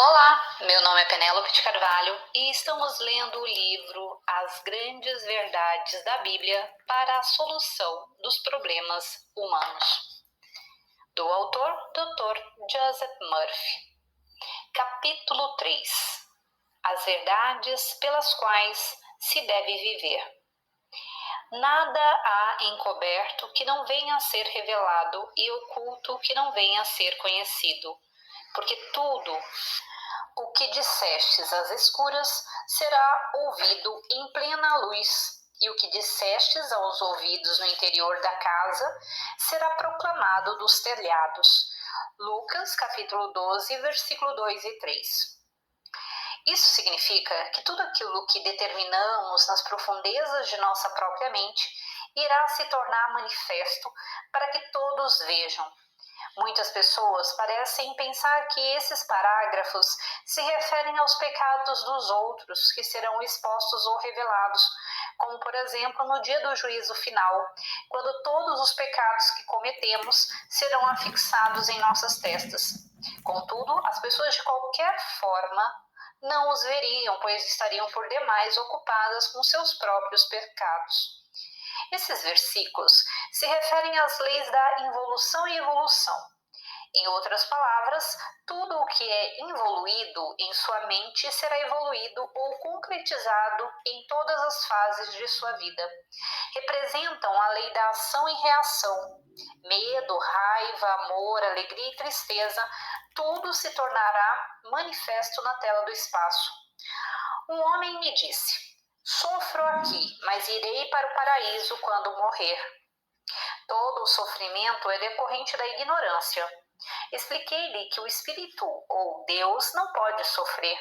Olá, meu nome é Penélope de Carvalho e estamos lendo o livro As Grandes Verdades da Bíblia para a Solução dos Problemas Humanos, do autor Dr. Joseph Murphy. Capítulo 3. As Verdades pelas quais se deve viver. Nada há encoberto que não venha a ser revelado e oculto que não venha a ser conhecido, porque tudo o que dissestes às escuras será ouvido em plena luz, e o que dissestes aos ouvidos no interior da casa será proclamado dos telhados. Lucas, capítulo 12, versículo 2 e 3. Isso significa que tudo aquilo que determinamos nas profundezas de nossa própria mente irá se tornar manifesto para que todos vejam. Muitas pessoas parecem pensar que esses parágrafos se referem aos pecados dos outros que serão expostos ou revelados, como por exemplo no dia do juízo final, quando todos os pecados que cometemos serão afixados em nossas testas. Contudo, as pessoas de qualquer forma não os veriam, pois estariam por demais ocupadas com seus próprios pecados. Esses versículos se referem às leis da involução e evolução. Em outras palavras, tudo o que é involuído em sua mente será evoluído ou concretizado em todas as fases de sua vida. Representam a lei da ação e reação. Medo, raiva, amor, alegria e tristeza, tudo se tornará manifesto na tela do espaço. Um homem me disse: sofro aqui, mas irei para o paraíso quando morrer. Todo o sofrimento é decorrente da ignorância. Expliquei-lhe que o espírito ou Deus não pode sofrer.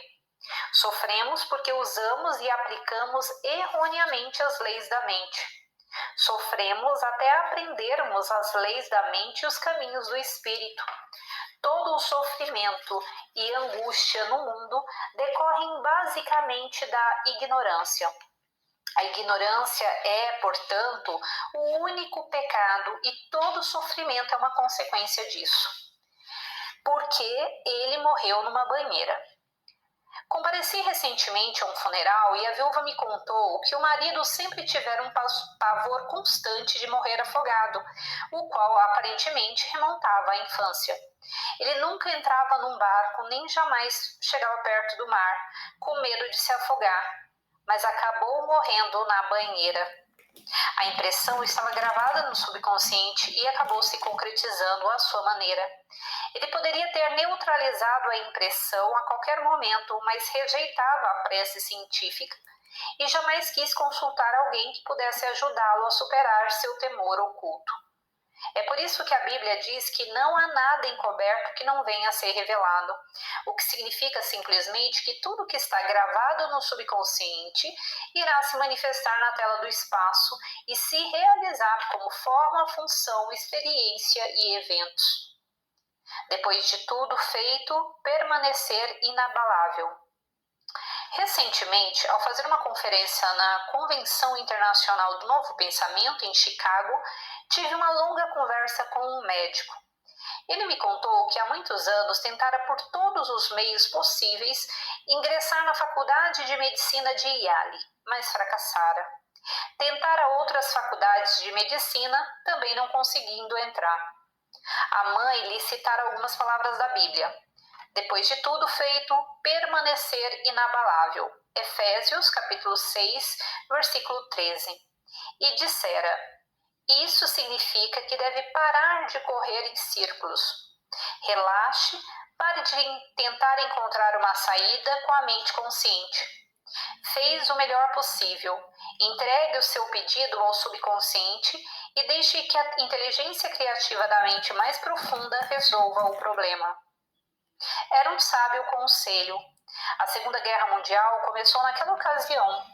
Sofremos porque usamos e aplicamos erroneamente as leis da mente. Sofremos até aprendermos as leis da mente e os caminhos do espírito. Todo o sofrimento e angústia no mundo decorrem basicamente da ignorância. A ignorância é, portanto, o único pecado e todo sofrimento é uma consequência disso. Porque ele morreu numa banheira. Compareci recentemente a um funeral e a viúva me contou que o marido sempre tivera um pavor constante de morrer afogado, o qual aparentemente remontava à infância. Ele nunca entrava num barco nem jamais chegava perto do mar, com medo de se afogar, mas acabou morrendo na banheira. A impressão estava gravada no subconsciente e acabou se concretizando à sua maneira. Ele poderia ter neutralizado a impressão a qualquer momento, mas rejeitava a prece científica e jamais quis consultar alguém que pudesse ajudá-lo a superar seu temor oculto. É por isso que a Bíblia diz que não há nada encoberto que não venha a ser revelado, o que significa simplesmente que tudo que está gravado no subconsciente irá se manifestar na tela do espaço e se realizar como forma, função, experiência e eventos. Depois de tudo feito, permanecer inabalável. Recentemente, ao fazer uma conferência na Convenção Internacional do Novo Pensamento em Chicago, tive uma longa conversa com um médico. Ele me contou que há muitos anos tentara por todos os meios possíveis ingressar na Faculdade de Medicina de Yale, mas fracassara. Tentara outras faculdades de medicina, também não conseguindo entrar. A mãe lhe citara algumas palavras da Bíblia. Depois de tudo feito, permanecer inabalável. Efésios, capítulo 6, versículo 13. E dissera: isso significa que deve parar de correr em círculos. Relaxe, pare de tentar encontrar uma saída com a mente consciente. Fez o melhor possível. Entregue o seu pedido ao subconsciente e deixe que a inteligência criativa da mente mais profunda resolva o problema. Era um sábio conselho. A Segunda Guerra Mundial começou naquela ocasião.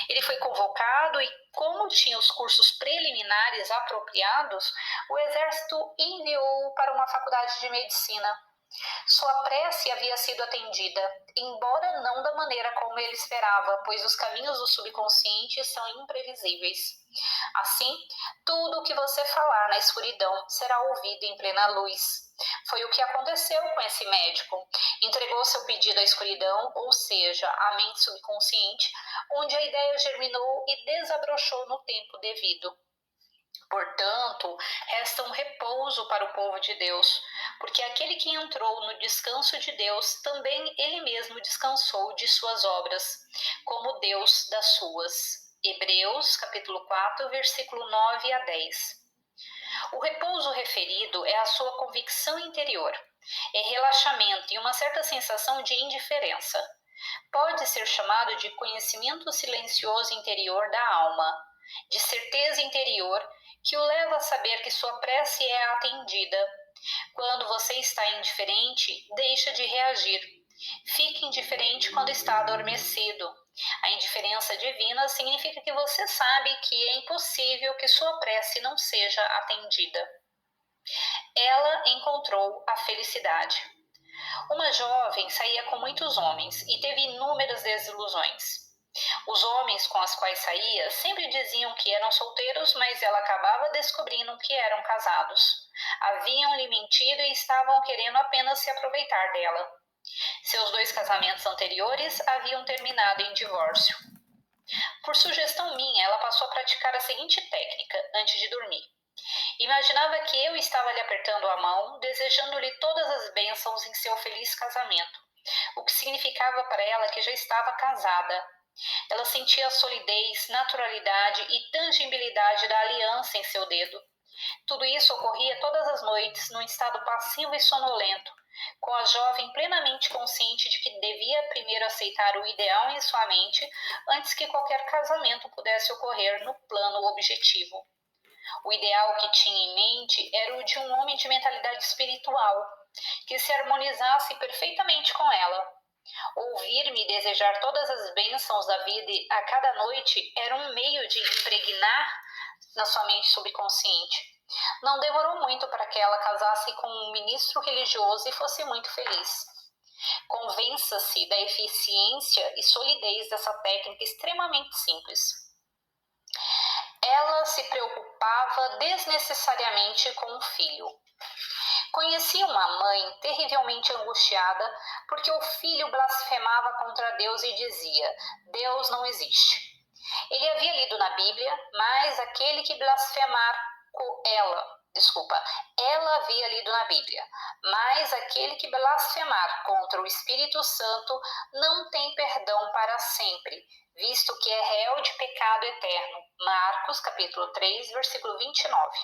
Ele foi convocado e, como tinha os cursos preliminares apropriados, o exército enviou-o para uma faculdade de medicina. Sua prece prece havia sido atendida, embora não da maneira como ele esperava, pois os caminhos do subconsciente são imprevisíveis. Assim, tudo o que você falar na escuridão será ouvido em plena luz. Foi o que aconteceu com esse médico. Entregou seu pedido à escuridão, ou seja, à mente subconsciente, onde a ideia germinou e desabrochou no tempo devido. Portanto, resta um repouso para o povo de Deus, porque aquele que entrou no descanso de Deus, também ele mesmo descansou de suas obras, como Deus das suas. Hebreus, capítulo 4, versículo 9 a 10. O repouso referido é a sua convicção interior, é relaxamento e uma certa sensação de indiferença. Pode ser chamado de conhecimento silencioso interior da alma, de certeza interior que o leva a saber que sua prece é atendida. Quando você está indiferente, deixa de reagir. Fique indiferente quando está adormecido. A indiferença divina significa que você sabe que é impossível que sua prece não seja atendida. Ela encontrou a felicidade. Uma jovem saía com muitos homens e teve inúmeras desilusões. Os homens com os quais saía sempre diziam que eram solteiros, mas ela acabava descobrindo que eram casados. Haviam-lhe mentido e estavam querendo apenas se aproveitar dela. Seus 2 casamentos anteriores haviam terminado em divórcio. Por sugestão minha, ela passou a praticar a seguinte técnica antes de dormir. Imaginava que eu estava lhe apertando a mão, desejando-lhe todas as bênçãos em seu feliz casamento, o que significava para ela que já estava casada. Ela sentia a solidez, naturalidade e tangibilidade da aliança em seu dedo. Tudo isso ocorria todas as noites, num estado passivo e sonolento, com a jovem plenamente consciente de que devia primeiro aceitar o ideal em sua mente antes que qualquer casamento pudesse ocorrer no plano objetivo. O ideal que tinha em mente era o de um homem de mentalidade espiritual, que se harmonizasse perfeitamente com ela. Ouvir-me desejar todas as bênçãos da vida a cada noite era um meio de impregnar na sua mente subconsciente. Não demorou muito para que ela casasse com um ministro religioso e fosse muito feliz. Convença-se da eficiência e solidez dessa técnica extremamente simples. Ela se preocupava desnecessariamente com o filho. Conheci uma mãe terrivelmente angustiada porque o filho blasfemava contra Deus e dizia: Deus não existe. Ele havia lido na Bíblia, mas aquele que blasfemar ela havia lido na Bíblia, mas aquele que blasfemar contra o Espírito Santo não tem perdão para sempre, visto que é réu de pecado eterno. Marcos, capítulo 3, versículo 29.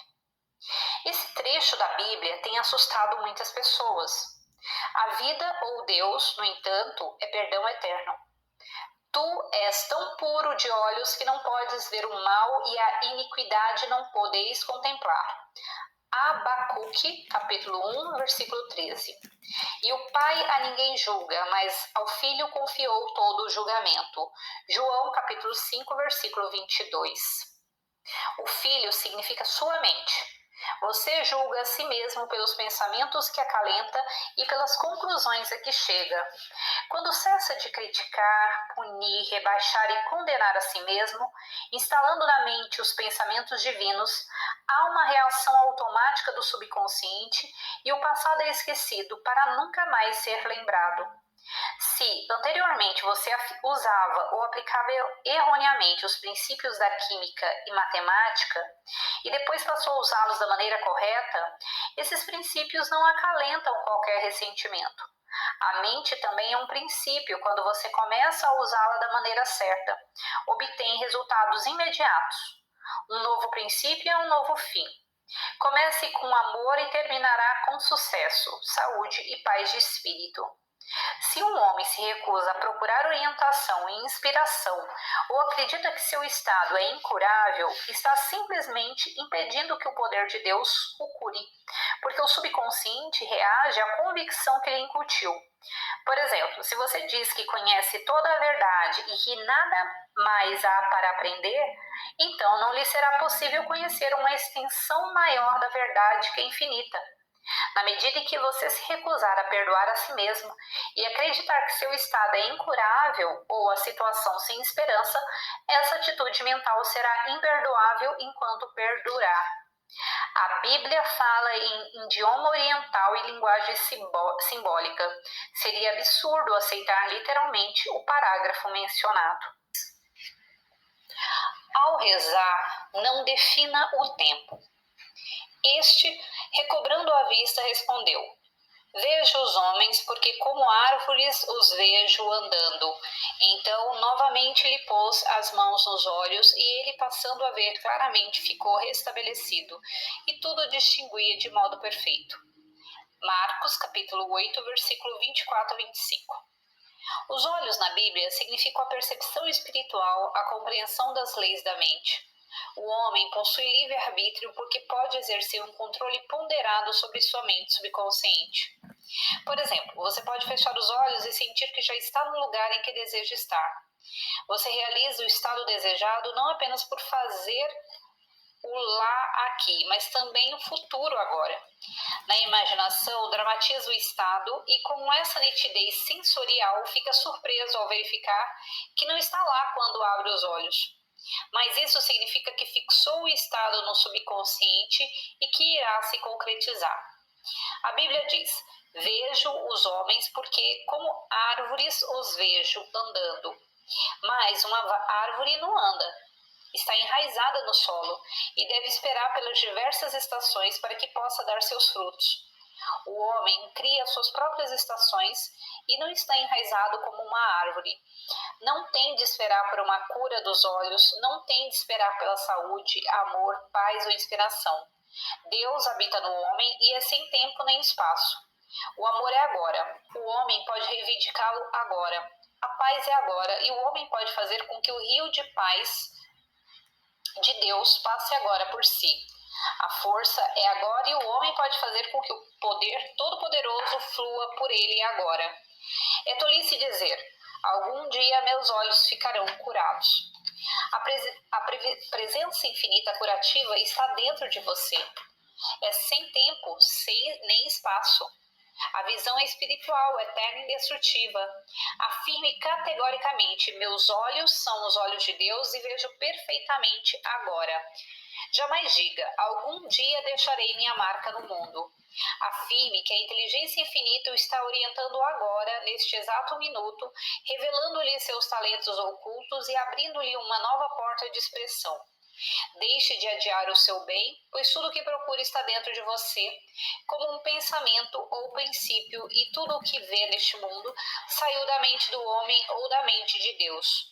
Esse trecho da Bíblia tem assustado muitas pessoas. A vida ou Deus, no entanto, é perdão eterno. Tu és tão puro de olhos que não podes ver o mal e a iniquidade não podeis contemplar. Abacuque, capítulo 1, versículo 13. E o pai a ninguém julga, mas ao filho confiou todo o julgamento. João, capítulo 5, versículo 22. O filho significa sua mente. Você julga a si mesmo pelos pensamentos que acalenta e pelas conclusões a que chega. Quando cessa de criticar, punir, rebaixar e condenar a si mesmo, instalando na mente os pensamentos divinos, há uma reação automática do subconsciente e o passado é esquecido para nunca mais ser lembrado. Se anteriormente você usava ou aplicava erroneamente os princípios da química e matemática e depois passou a usá-los da maneira correta, esses princípios não acalentam qualquer ressentimento. A mente também é um princípio quando você começa a usá-la da maneira certa, obtém resultados imediatos. Um novo princípio é um novo fim. Comece com amor e terminará com sucesso, saúde e paz de espírito. Se um homem se recusa a procurar orientação e inspiração ou acredita que seu estado é incurável, está simplesmente impedindo que o poder de Deus o cure, porque o subconsciente reage à convicção que ele incutiu. Por exemplo, se você diz que conhece toda a verdade e que nada mais há para aprender, então não lhe será possível conhecer uma extensão maior da verdade que é infinita. Na medida em que você se recusar a perdoar a si mesmo e acreditar que seu estado é incurável ou a situação sem esperança, essa atitude mental será imperdoável enquanto perdurar. A Bíblia fala em idioma oriental e linguagem simbólica. Seria absurdo aceitar literalmente o parágrafo mencionado. Ao rezar, não defina o tempo. Este, recobrando a vista, respondeu: Vejo os homens, porque como árvores os vejo andando. Então, novamente lhe pôs as mãos nos olhos, e ele, passando a ver claramente, ficou restabelecido, e tudo distinguia de modo perfeito. Marcos, capítulo 8, versículo 24 a 25. Os olhos na Bíblia significam a percepção espiritual, a compreensão das leis da mente. O homem possui livre-arbítrio porque pode exercer um controle ponderado sobre sua mente subconsciente. Por exemplo, você pode fechar os olhos e sentir que já está no lugar em que deseja estar. Você realiza o estado desejado não apenas por fazer o lá aqui, mas também o futuro agora. Na imaginação, dramatiza o estado e, com essa nitidez sensorial, fica surpreso ao verificar que não está lá quando abre os olhos. Mas isso significa que fixou o estado no subconsciente e que irá se concretizar. A Bíblia diz: Vejo os homens porque como árvores os vejo andando. Mas uma árvore não anda. Está enraizada no solo e deve esperar pelas diversas estações para que possa dar seus frutos. O homem cria suas próprias estações e não está enraizado como uma árvore. Não tem de esperar por uma cura dos olhos, não tem de esperar pela saúde, amor, paz ou inspiração. Deus habita no homem e é sem tempo nem espaço. O amor é agora. O homem pode reivindicá-lo agora. A paz é agora e o homem pode fazer com que o rio de paz de Deus passe agora por si. A força é agora e o homem pode fazer com que o poder todo-poderoso flua por ele agora. É tolice dizer: algum dia meus olhos ficarão curados. A presença infinita curativa está dentro de você. É sem tempo, sem nem espaço. A visão é espiritual, eterna e indestrutiva. Afirme categoricamente: meus olhos são os olhos de Deus e vejo perfeitamente agora. Jamais diga: algum dia deixarei minha marca no mundo. Afirme que a inteligência infinita o está orientando agora, neste exato minuto, revelando-lhe seus talentos ocultos e abrindo-lhe uma nova porta de expressão. Deixe de adiar o seu bem, pois tudo o que procura está dentro de você, como um pensamento ou princípio, e tudo o que vê neste mundo saiu da mente do homem ou da mente de Deus.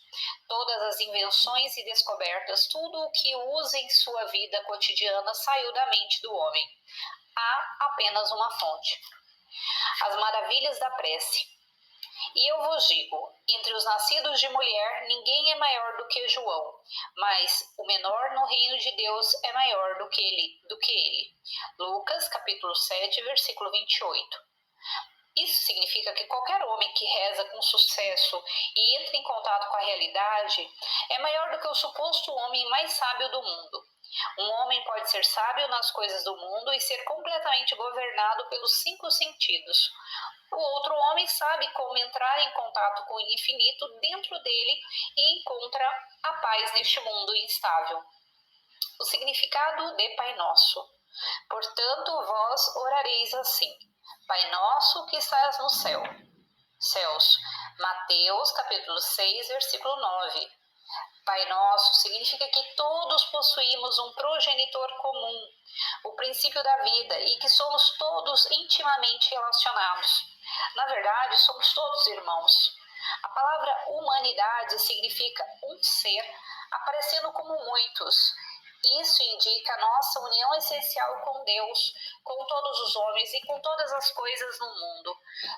Todas as invenções e descobertas, tudo o que usa em sua vida cotidiana saiu da mente do homem. Há apenas uma fonte. As maravilhas da prece. E eu vos digo, entre os nascidos de mulher, ninguém é maior do que João, mas o menor no reino de Deus é maior do que ele. Lucas, capítulo 7, versículo 28. Isso significa que qualquer homem que reza com sucesso e entra em contato com a realidade é maior do que o suposto homem mais sábio do mundo. Um homem pode ser sábio nas coisas do mundo e ser completamente governado pelos 5 sentidos. O outro homem sabe como entrar em contato com o infinito dentro dele e encontra a paz neste mundo instável. O significado de Pai Nosso. Portanto, vós orareis assim: Pai Nosso que estás no céus. Mateus, capítulo 6, versículo 9. Pai Nosso significa que todos possuímos um progenitor comum, o princípio da vida, e que somos todos intimamente relacionados. Na verdade, somos todos irmãos. A palavra humanidade significa um ser aparecendo como muitos. Isso indica nossa união essencial com Deus, com todos os homens e com todas as coisas no mundo.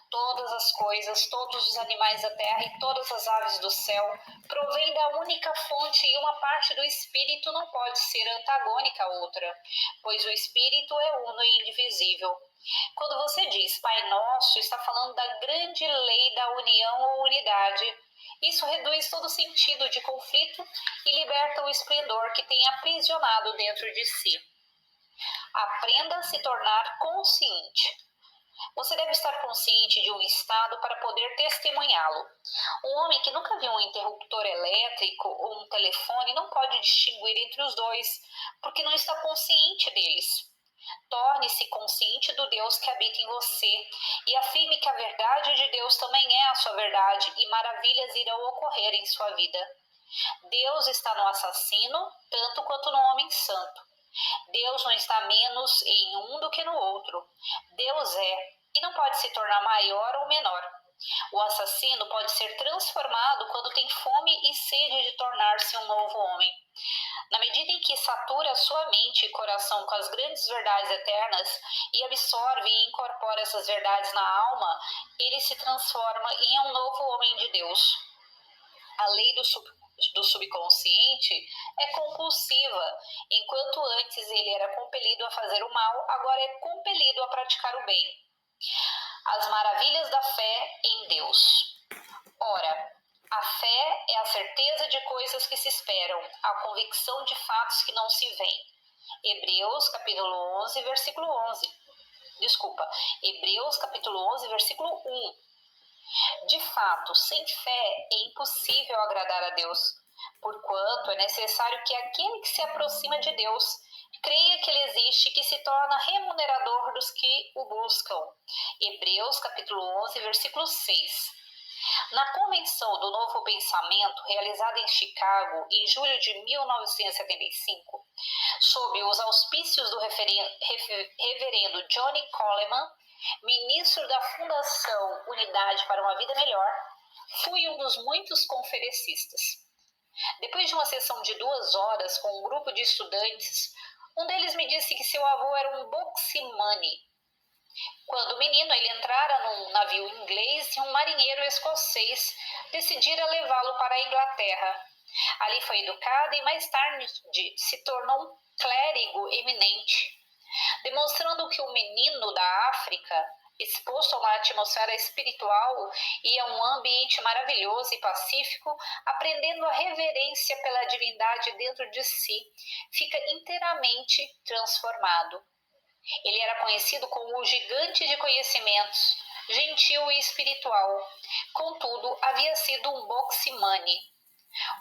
Todas as coisas, todos os animais da terra e todas as aves do céu provêm da única fonte e uma parte do Espírito não pode ser antagônica à outra, pois o Espírito é uno e indivisível. Quando você diz Pai Nosso, está falando da grande lei da união ou unidade. Isso reduz todo sentido de conflito e liberta o esplendor que tem aprisionado dentro de si. Aprenda a se tornar consciente. Você deve estar consciente de um estado para poder testemunhá-lo. Um homem que nunca viu um interruptor elétrico ou um telefone não pode distinguir entre os dois, porque não está consciente deles. Torne-se consciente do Deus que habita em você e afirme que a verdade de Deus também é a sua verdade e maravilhas irão ocorrer em sua vida. Deus está no assassino tanto quanto no homem santo. Deus não está menos em um do que no outro. Deus é e não pode se tornar maior ou menor. O assassino pode ser transformado quando tem fome e sede de tornar-se um novo homem. Na medida em que satura sua mente e coração com as grandes verdades eternas e absorve e incorpora essas verdades na alma, ele se transforma em um novo homem de Deus. A lei do subconsciente é compulsiva. Enquanto antes ele era compelido a fazer o mal, agora é compelido a praticar o bem. As maravilhas da fé em Deus. Ora, a fé é a certeza de coisas que se esperam, a convicção de fatos que não se veem. Hebreus capítulo 11, versículo 11. Hebreus capítulo 11, versículo 1. De fato, sem fé é impossível agradar a Deus, porquanto é necessário que aquele que se aproxima de Deus creia que ele existe e que se torna remunerador dos que o buscam. Hebreus capítulo 11, versículo 6. Na Convenção do Novo Pensamento, realizada em Chicago em julho de 1975, sob os auspícios do reverendo Johnny Coleman, ministro da Fundação Unidade para uma Vida Melhor, fui um dos muitos conferencistas. Depois de uma sessão de 2 horas com um grupo de estudantes, um deles me disse que seu avô era um boximani. Quando menino, ele entrara num navio inglês e um marinheiro escocês decidira levá-lo para a Inglaterra. Ali foi educado e mais tarde se tornou um clérigo eminente, demonstrando que o menino da África, exposto a uma atmosfera espiritual e a um ambiente maravilhoso e pacífico, aprendendo a reverência pela divindade dentro de si, fica inteiramente transformado. Ele era conhecido como o gigante de conhecimentos, gentil e espiritual. Contudo, havia sido um boximani.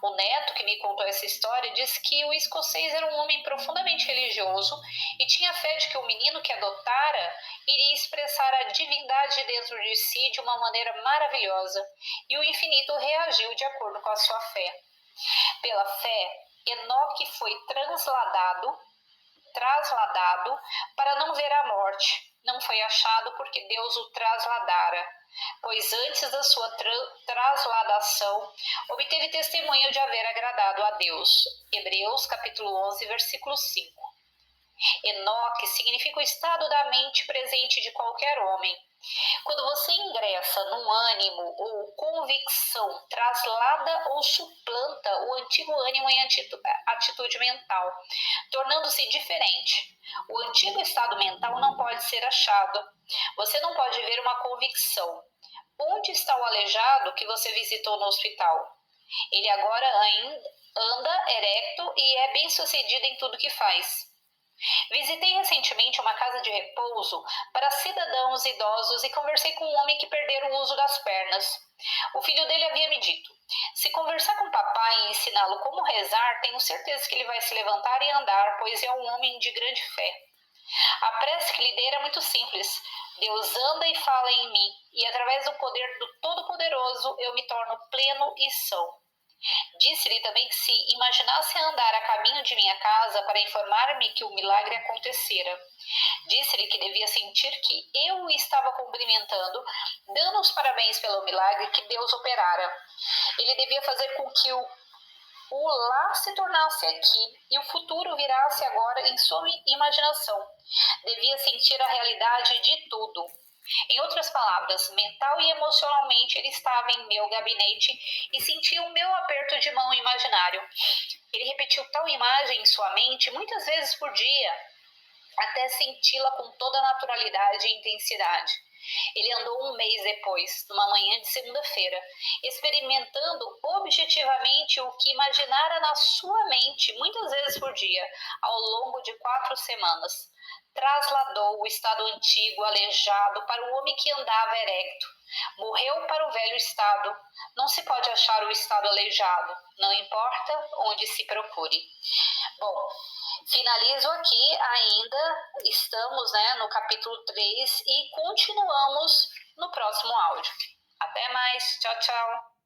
O neto que me contou essa história diz que o escocês era um homem profundamente religioso e tinha fé de que o menino que adotara iria expressar a divindade dentro de si de uma maneira maravilhosa, e o infinito reagiu de acordo com a sua fé. Pela fé, Enoque foi trasladado para não ver a morte. Não foi achado porque Deus o trasladara, pois antes da sua trasladação obteve testemunho de haver agradado a Deus. Hebreus capítulo 11, versículo 5. Enoque significa o estado da mente presente de qualquer homem. Quando você ingressa num ânimo ou convicção, traslada ou suplanta o antigo ânimo em atitude mental, tornando-se diferente. O antigo estado mental não pode ser achado. Você não pode ver uma convicção. Onde está o aleijado que você visitou no hospital? Ele agora ainda anda erecto e é bem-sucedido em tudo que faz. Visitei recentemente uma casa de repouso para cidadãos idosos e conversei com um homem que perdera o uso das pernas. O filho dele havia me dito: se conversar com o papai e ensiná-lo como rezar, tenho certeza que ele vai se levantar e andar, pois é um homem de grande fé. A prece que lhe dei era muito simples. Deus anda e fala em mim, e através do poder do Todo-Poderoso eu me torno pleno e são. Disse-lhe também que se imaginasse andar a caminho de minha casa para informar-me que o milagre acontecera. Disse-lhe que devia sentir que eu o estava cumprimentando, dando os parabéns pelo milagre que Deus operara. Ele devia fazer com que o lá se tornasse aqui e o futuro virasse agora em sua imaginação. Devia sentir a realidade de tudo. Em outras palavras, mental e emocionalmente ele estava em meu gabinete e sentia o meu aperto de mão imaginário. Ele repetiu tal imagem em sua mente muitas vezes por dia, até senti-la com toda a naturalidade e intensidade. Ele andou um mês depois, numa manhã de segunda-feira, experimentando objetivamente o que imaginara na sua mente muitas vezes por dia, ao longo de 4 semanas. Trasladou o estado antigo, aleijado, para o homem que andava erecto. Morreu para o velho estado. Não se pode achar o estado aleijado, não importa onde se procure. Bom, finalizo aqui ainda, estamos no capítulo 3 e continuamos no próximo áudio. Até mais, tchau, tchau!